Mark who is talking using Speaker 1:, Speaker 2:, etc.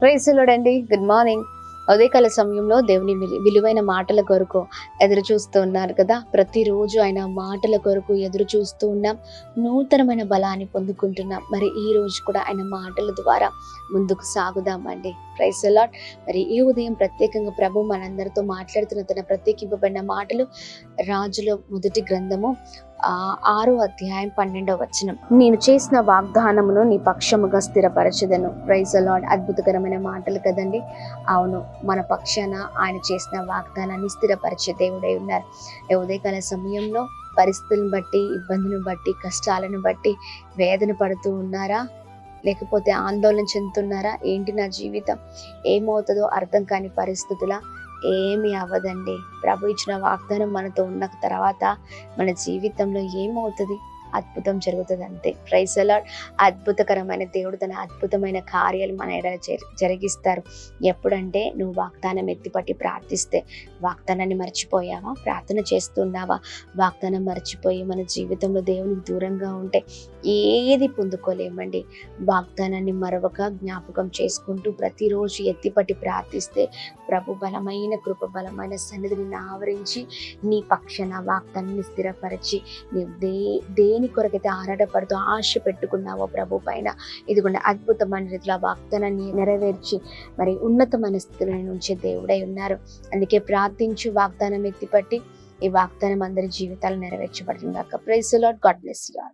Speaker 1: Praise the lord అండి. Good morning. ఉదయకాల సమయంలో దేవుని విలువైన మాటల కొరకు ఎదురు చూస్తూ ఉన్నారు కదా. ప్రతిరోజు ఆయన మాటల కొరకు ఎదురు చూస్తూ ఉన్నాం. నూతనమైన బలాన్ని పొందుకుంటున్నాం. మరి ఈ రోజు కూడా ఆయన మాటల ద్వారా ముందుకు సాగుదామండి. Praise the lord. మరి ఈ ఉదయం ప్రత్యేకంగా ప్రభు మనందరితో మాట్లాడుతున్న తన ప్రత్యేకింపబడిన మాటలు రాజుల మొదటి గ్రంథము 6వ అధ్యాయం 12వ వచనం. నేను చేసిన వాగ్దానమును నీ పక్షముగా స్థిరపరచదను. Praise the Lord. అద్భుతకరమైన మాటలు కదండి. అవును, మన పక్షాన ఆయన చేసిన వాగ్దానాన్ని స్థిరపరిచే దేవుడై ఉన్నారు. ఉదయకాల సమయంలో పరిస్థితులను బట్టి, ఇబ్బందులను బట్టి, కష్టాలను బట్టి వేదన పడుతూ ఉన్నారా? లేకపోతే ఆందోళన చెందుతున్నారా? ఏంటి నా జీవితం ఏమవుతుందో అర్థం కాని పరిస్థితుల? ఏమి అవ్వదండి. ప్రభు ఇచ్చిన వాగ్దానం మనతో ఉన్న తర్వాత మన జీవితంలో ఏమవుతుంది? అద్భుతం జరుగుతుంది అంతే. Praise the Lord. అద్భుతకరమైన దేవుడు తన అద్భుతమైన కార్యాలు మన ఎడల జరిగిస్తారు. ఎప్పుడంటే నువ్వు వాగ్దానం ఎత్తిపట్టి ప్రార్థిస్తే. వాగ్దానాన్ని మర్చిపోయావా? ప్రార్థన చేస్తున్నావా? వాగ్దానం మర్చిపోయి మన జీవితంలో దేవునికి దూరంగా ఉంటే ఏది పొందుకోలేమండి. వాగ్దానాన్ని మరొక జ్ఞాపకం చేసుకుంటూ ప్రతిరోజు ఎత్తిపట్టి ప్రార్థిస్తే ప్రభు బలమైన కృప, బలమైన సన్నిధిని ఆవరించి నీ పక్షాన వాగ్దానాన్ని స్థిరపరిచి నీవు దేని కొరకైతే ఆరాటపడుతూ ఆశ పెట్టుకున్నావో ప్రభు పైన, ఇదిగోండి అద్భుతమైన రీతిలో వాగ్దానాన్ని నెరవేర్చి మరి ఉన్నతమైన స్థితిలో నుంచే దేవుడై ఉన్నారు. అందుకే ప్రార్థించు, వాగ్దానం ఎత్తిపట్టి ఈ వాగ్దానం అందరి జీవితాలు నెరవేర్చబడుతుంది. Praise the Lord. God bless you all.